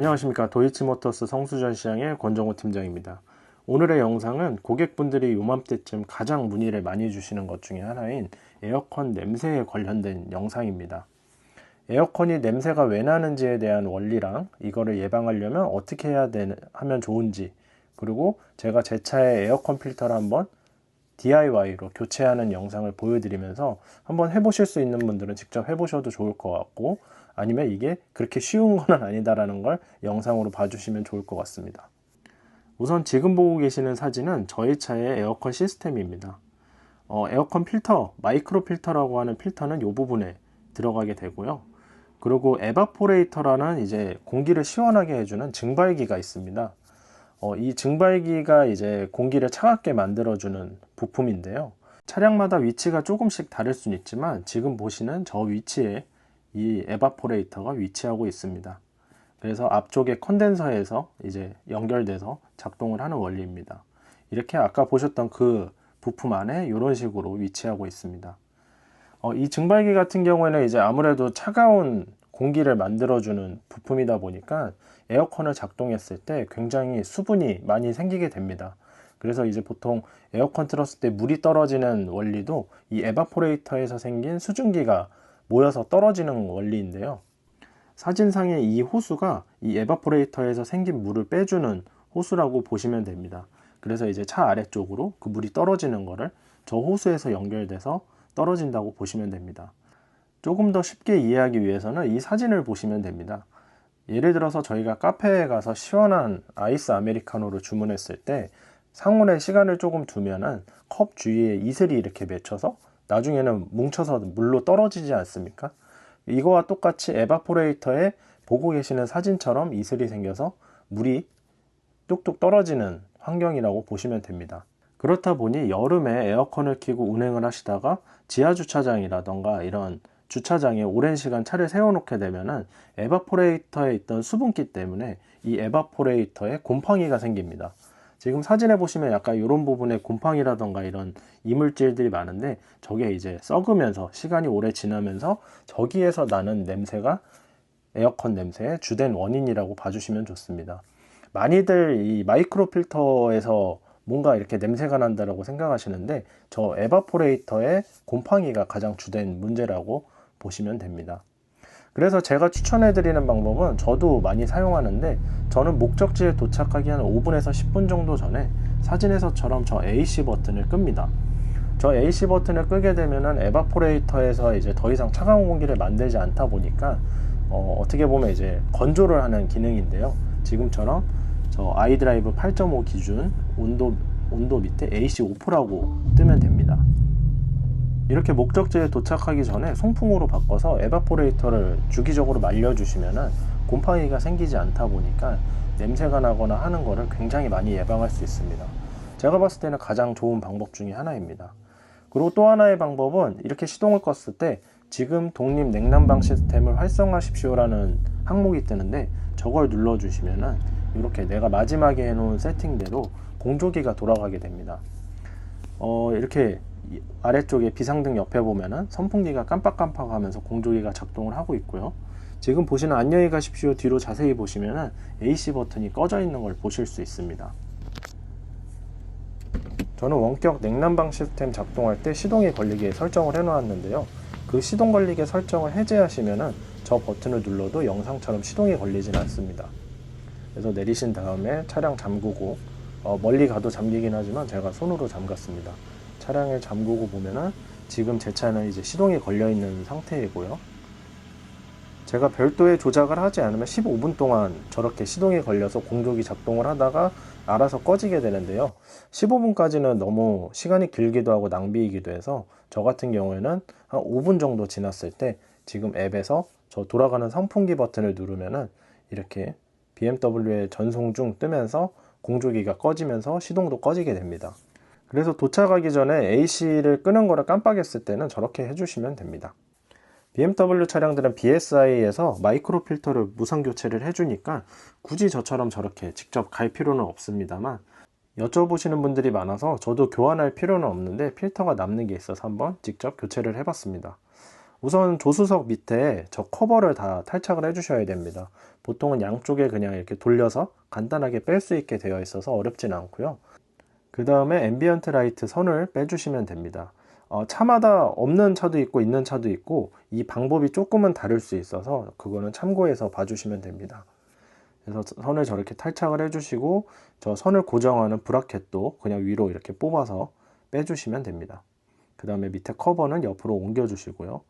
안녕하십니까. 도이치모터스 성수전 시장의 권정호 팀장입니다. 오늘의 영상은 고객분들이 요맘때쯤 가장 문의를 많이 주시는 것 중에 하나인 에어컨 냄새에 관련된 영상입니다. 에어컨이 냄새가 왜 나는지에 대한 원리랑 이거를 예방하려면 어떻게 하면 좋은지, 그리고 제가 제 차의 에어컨 필터를 한번 DIY로 교체하는 영상을 보여드리면서 한번 해보실 수 있는 분들은 직접 해보셔도 좋을 것 같고, 아니면 이게 그렇게 쉬운 건 아니다라는 걸 영상으로 봐주시면 좋을 것 같습니다. 우선 지금 보고 계시는 사진은 저희 차의 에어컨 시스템입니다. 에어컨 필터, 마이크로 필터라고 하는 필터는 이 부분에 들어가게 되고요. 그리고 에바포레이터라는 이제 공기를 시원하게 해주는 증발기가 있습니다. 이 증발기가 이제 공기를 차갑게 만들어주는 부품인데요. 차량마다 위치가 조금씩 다를 수는 있지만 지금 보시는 저 위치에 이 에바포레이터가 위치하고 있습니다. 그래서 앞쪽에 컨덴서에서 이제 연결돼서 작동을 하는 원리입니다. 이렇게 아까 보셨던 그 부품 안에 이런 식으로 위치하고 있습니다. 이 증발기 같은 경우에는 이제 아무래도 차가운 공기를 만들어주는 부품이다 보니까 에어컨을 작동했을 때 굉장히 수분이 많이 생기게 됩니다. 그래서 이제 보통 에어컨 틀었을 때 물이 떨어지는 원리도 이 에바포레이터에서 생긴 수증기가 모여서 떨어지는 원리인데요. 사진상의 이 호수가 이 에바포레이터에서 생긴 물을 빼주는 호수라고 보시면 됩니다. 그래서 이제 차 아래쪽으로 그 물이 떨어지는 거를 저 호수에서 연결돼서 떨어진다고 보시면 됩니다. 조금 더 쉽게 이해하기 위해서는 이 사진을 보시면 됩니다. 예를 들어서 저희가 카페에 가서 시원한 아이스 아메리카노를 주문했을 때 상온에 시간을 조금 두면은 컵 주위에 이슬이 이렇게 맺혀서 나중에는 뭉쳐서 물로 떨어지지 않습니까? 이거와 똑같이 에바포레이터에 보고 계시는 사진처럼 이슬이 생겨서 물이 뚝뚝 떨어지는 환경이라고 보시면 됩니다. 그렇다 보니 여름에 에어컨을 켜고 운행을 하시다가 지하주차장이라던가 이런 주차장에 오랜 시간 차를 세워놓게 되면은 에바포레이터에 있던 수분기 때문에 이 에바포레이터에 곰팡이가 생깁니다. 지금 사진에 보시면 약간 이런 부분에 곰팡이라던가 이런 이물질들이 많은데 저게 이제 썩으면서 시간이 오래 지나면서 저기에서 나는 냄새가 에어컨 냄새의 주된 원인이라고 봐주시면 좋습니다. 많이들 이 마이크로 필터에서 뭔가 이렇게 냄새가 난다라고 생각하시는데 저 에바포레이터의 곰팡이가 가장 주된 문제라고 보시면 됩니다. 그래서 제가 추천해 드리는 방법은 저도 많이 사용하는데 저는 목적지에 도착하기 한 5분에서 10분 정도 전에 사진에서처럼 저 AC 버튼을 끕니다. 저 AC 버튼을 끄게 되면은 에바포레이터에서 이제 더 이상 차가운 공기를 만들지 않다 보니까 어떻게 보면 이제 건조를 하는 기능인데요. 지금처럼 저 아이드라이브 8.5 기준 온도 밑에 AC 오프라고 뜨면 됩니다. 이렇게 목적지에 도착하기 전에 송풍으로 바꿔서 에바포레이터를 주기적으로 말려주시면은 곰팡이가 생기지 않다 보니까 냄새가 나거나 하는 거를 굉장히 많이 예방할 수 있습니다. 제가 봤을 때는 가장 좋은 방법 중에 하나입니다. 그리고 또 하나의 방법은 이렇게 시동을 껐을 때 지금 독립 냉난방 시스템을 활성화하십시오라는 항목이 뜨는데 저걸 눌러주시면은 이렇게 내가 마지막에 해놓은 세팅대로 공조기가 돌아가게 됩니다. 이렇게 아래쪽에 비상등 옆에 보면은 선풍기가 깜빡깜빡 하면서 공조기가 작동을 하고 있고요. 지금 보시는 안녕히 가십시오 뒤로 자세히 보시면은 AC 버튼이 꺼져 있는 걸 보실 수 있습니다. 저는 원격 냉난방 시스템 작동할 때 시동이 걸리게 설정을 해 놓았는데요. 그 시동 걸리게 설정을 해제하시면은 저 버튼을 눌러도 영상처럼 시동이 걸리진 않습니다. 그래서 내리신 다음에 차량 잠그고 멀리 가도 잠기긴 하지만 제가 손으로 잠갔습니다. 차량을 잠그고 보면은 지금 제 차는 이제 시동이 걸려 있는 상태이고요. 제가 별도의 조작을 하지 않으면 15분 동안 저렇게 시동이 걸려서 공조기 작동을 하다가 알아서 꺼지게 되는데요. 15분까지는 너무 시간이 길기도 하고 낭비이기도 해서 저 같은 경우에는 한 5분 정도 지났을 때 지금 앱에서 저 돌아가는 선풍기 버튼을 누르면은 이렇게 BMW의 전송 중 뜨면서 공조기가 꺼지면서 시동도 꺼지게 됩니다. 그래서 도착하기 전에 AC를 끄는 거를 깜빡했을 때는 저렇게 해주시면 됩니다. BMW 차량들은 BSI에서 마이크로 필터를 무상 교체를 해주니까 굳이 저처럼 저렇게 직접 갈 필요는 없습니다만 여쭤보시는 분들이 많아서 저도 교환할 필요는 없는데 필터가 남는 게 있어서 한번 직접 교체를 해봤습니다. 우선 조수석 밑에 저 커버를 다 탈착을 해주셔야 됩니다. 보통은 양쪽에 그냥 이렇게 돌려서 간단하게 뺄 수 있게 되어 있어서 어렵진 않고요. 그 다음에 앰비언트 라이트 선을 빼주시면 됩니다. 차마다 없는 차도 있고 있는 차도 있고 이 방법이 조금은 다를 수 있어서 그거는 참고해서 봐주시면 됩니다. 그래서 선을 저렇게 탈착을 해주시고 저 선을 고정하는 브라켓도 그냥 위로 이렇게 뽑아서 빼주시면 됩니다. 그 다음에 밑에 커버는 옆으로 옮겨주시고요.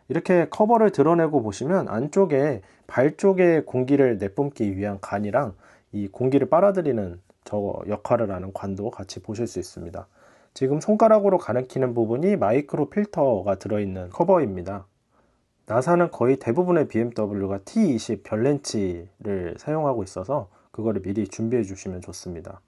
이렇게 커버를 드러내고 보시면 안쪽에 발 쪽에 공기를 내뿜기 위한 관이랑 이 공기를 빨아들이는 저 역할을 하는 관도 같이 보실 수 있습니다. 지금 손가락으로 가리키는 부분이 마이크로 필터가 들어있는 커버입니다. 나사는 거의 대부분의 BMW가 T20 별렌치를 사용하고 있어서 그거를 미리 준비해 주시면 좋습니다.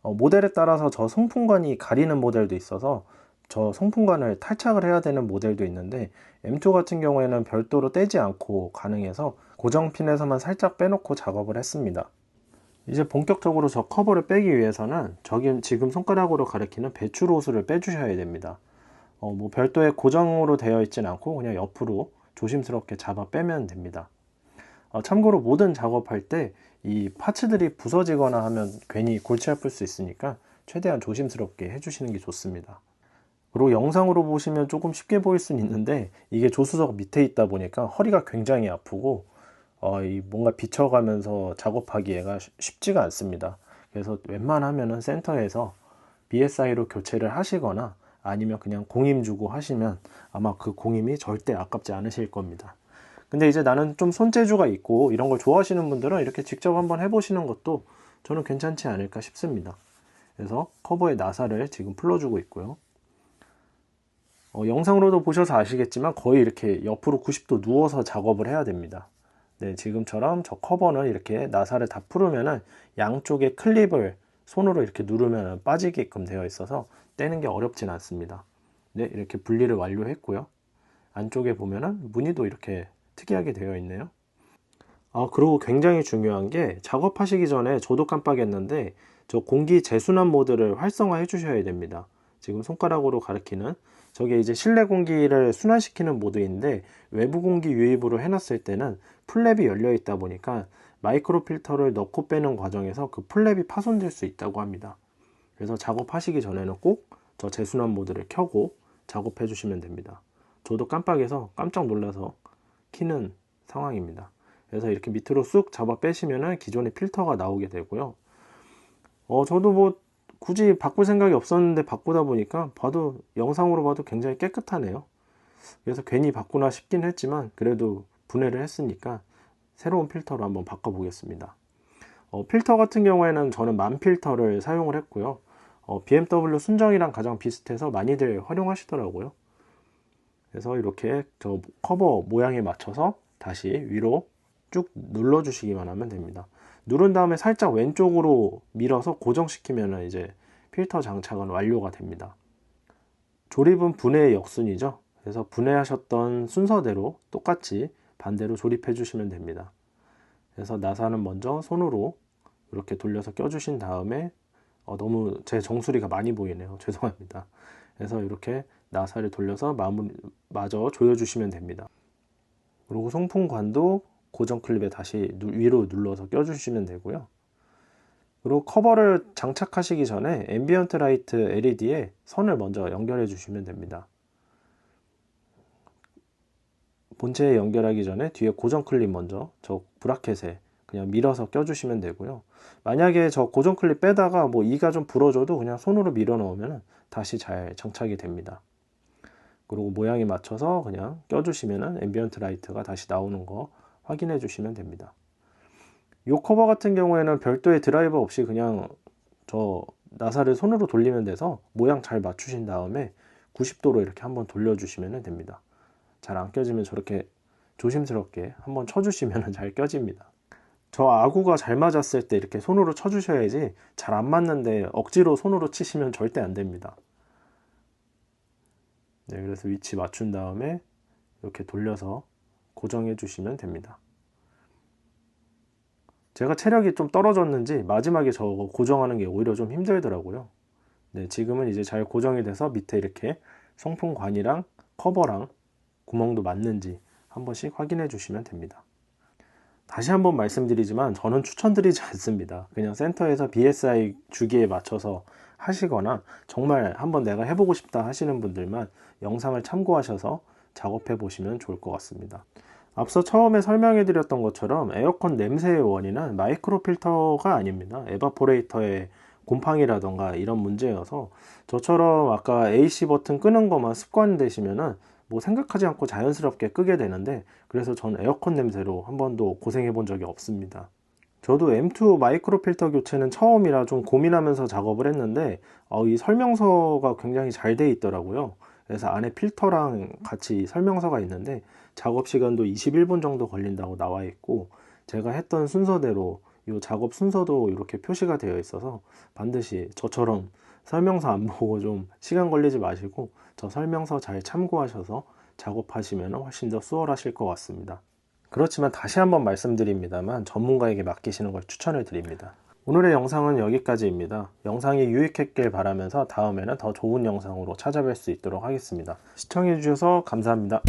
모델에 따라서 저 송풍관이 가리는 모델도 있어서 저 송풍관을 탈착을 해야 되는 모델도 있는데 M2 같은 경우에는 별도로 떼지 않고 가능해서 고정핀에서만 살짝 빼놓고 작업을 했습니다. 이제 본격적으로 저 커버를 빼기 위해서는 저기 지금 손가락으로 가리키는 배출 호스를 빼주셔야 됩니다. 뭐 별도의 고정으로 되어 있진 않고 그냥 옆으로 조심스럽게 잡아 빼면 됩니다. 참고로 모든 작업할 때 이 파츠들이 부서지거나 하면 괜히 골치 아플 수 있으니까 최대한 조심스럽게 해주시는 게 좋습니다. 그리고 영상으로 보시면 조금 쉽게 보일 수는 있는데 이게 조수석 밑에 있다 보니까 허리가 굉장히 아프고 뭔가 비쳐가면서 작업하기가 쉽지가 않습니다. 그래서 웬만하면은 센터에서 BSI로 교체를 하시거나 아니면 그냥 공임 주고 하시면 아마 그 공임이 절대 아깝지 않으실 겁니다. 근데 이제 나는 좀 손재주가 있고 이런 걸 좋아하시는 분들은 이렇게 직접 한번 해보시는 것도 저는 괜찮지 않을까 싶습니다. 그래서 커버의 나사를 지금 풀어주고 있고요. 영상으로도 보셔서 아시겠지만 거의 이렇게 옆으로 90도 누워서 작업을 해야 됩니다. 네, 지금처럼 저 커버는 이렇게 나사를 다 풀으면은 양쪽에 클립을 손으로 이렇게 누르면 빠지게끔 되어 있어서 떼는 게 어렵진 않습니다. 네, 이렇게 분리를 완료했고요. 안쪽에 보면은 무늬도 이렇게 특이하게 되어 있네요. 그리고 굉장히 중요한 게 작업하시기 전에 저도 깜빡했는데 저 공기 재순환 모드를 활성화해 주셔야 됩니다. 지금 손가락으로 가리키는 저게 이제 실내 공기를 순환시키는 모드인데 외부 공기 유입으로 해놨을 때는 플랩이 열려 있다 보니까 마이크로 필터를 넣고 빼는 과정에서 그 플랩이 파손될 수 있다고 합니다. 그래서 작업하시기 전에는 꼭 저 재순환 모드를 켜고 작업해 주시면 됩니다. 저도 깜빡해서 깜짝 놀라서 키는 상황입니다. 그래서 이렇게 밑으로 쑥 잡아 빼시면은 기존의 필터가 나오게 되고요. 저도 뭐 굳이 바꿀 생각이 없었는데 바꾸다 보니까 영상으로 봐도 굉장히 깨끗하네요. 그래서 괜히 바꾸나 싶긴 했지만 그래도 분해를 했으니까 새로운 필터로 한번 바꿔 보겠습니다. 필터 같은 경우에는 저는 만 필터를 사용을 했고요. BMW 순정이랑 가장 비슷해서 많이들 활용하시더라고요. 그래서 이렇게 저 커버 모양에 맞춰서 다시 위로 쭉 눌러 주시기만 하면 됩니다. 누른 다음에 살짝 왼쪽으로 밀어서 고정시키면 이제 필터 장착은 완료가 됩니다. 조립은 분해의 역순이죠. 그래서 분해하셨던 순서대로 똑같이 반대로 조립해 주시면 됩니다. 그래서 나사는 먼저 손으로 이렇게 돌려서 껴주신 다음에 너무 제 정수리가 많이 보이네요. 죄송합니다. 그래서 이렇게 나사를 돌려서 마저 조여주시면 됩니다. 그리고 송풍관도 고정 클립에 다시 위로 눌러서 껴주시면 되고요. 그리고 커버를 장착하시기 전에 앰비언트 라이트 LED에 선을 먼저 연결해 주시면 됩니다. 본체에 연결하기 전에 뒤에 고정 클립 먼저 저 브라켓에 그냥 밀어서 껴주시면 되고요. 만약에 저 고정 클립 빼다가 뭐 이가 좀 부러져도 그냥 손으로 밀어 넣으면 다시 잘 장착이 됩니다. 그리고 모양에 맞춰서 그냥 껴주시면 앰비언트 라이트가 다시 나오는 거 확인해 주시면 됩니다. 이 커버 같은 경우에는 별도의 드라이버 없이 그냥 저 나사를 손으로 돌리면 돼서 모양 잘 맞추신 다음에 90도로 이렇게 한번 돌려주시면 됩니다. 잘 안 껴지면 저렇게 조심스럽게 한번 쳐주시면 잘 껴집니다. 저 아구가 잘 맞았을 때 이렇게 손으로 쳐주셔야지 잘 안 맞는데 억지로 손으로 치시면 절대 안 됩니다. 네, 그래서 위치 맞춘 다음에 이렇게 돌려서 고정해 주시면 됩니다. 제가 체력이 좀 떨어졌는지 마지막에 저거 고정하는 게 오히려 좀 힘들더라고요. 네, 지금은 이제 잘 고정이 돼서 밑에 이렇게 송풍관이랑 커버랑 구멍도 맞는지 한 번씩 확인해 주시면 됩니다. 다시 한번 말씀드리지만 저는 추천드리지 않습니다. 그냥 센터에서 BSI 주기에 맞춰서 하시거나 정말 한번 내가 해보고 싶다 하시는 분들만 영상을 참고하셔서 작업해 보시면 좋을 것 같습니다. 앞서 처음에 설명해 드렸던 것처럼 에어컨 냄새의 원인은 마이크로 필터가 아닙니다. 에바포레이터의 곰팡이라던가 이런 문제여서 저처럼 아까 AC 버튼 끄는 것만 습관되시면은 뭐 생각하지 않고 자연스럽게 끄게 되는데, 그래서 전 에어컨 냄새로 한 번도 고생해 본 적이 없습니다. 저도 M2 마이크로 필터 교체는 처음이라 좀 고민하면서 작업을 했는데 이 설명서가 굉장히 잘 돼 있더라고요. 그래서 안에 필터랑 같이 설명서가 있는데 작업 시간도 21분 정도 걸린다고 나와 있고, 제가 했던 순서대로 이 작업 순서도 이렇게 표시가 되어 있어서 반드시 저처럼 설명서 안 보고 좀 시간 걸리지 마시고 저 설명서 잘 참고하셔서 작업하시면 훨씬 더 수월하실 것 같습니다. 그렇지만 다시 한번 말씀드립니다만 전문가에게 맡기시는 걸 추천을 드립니다. 오늘의 영상은 여기까지입니다. 영상이 유익했길 바라면서 다음에는 더 좋은 영상으로 찾아뵐 수 있도록 하겠습니다. 시청해 주셔서 감사합니다.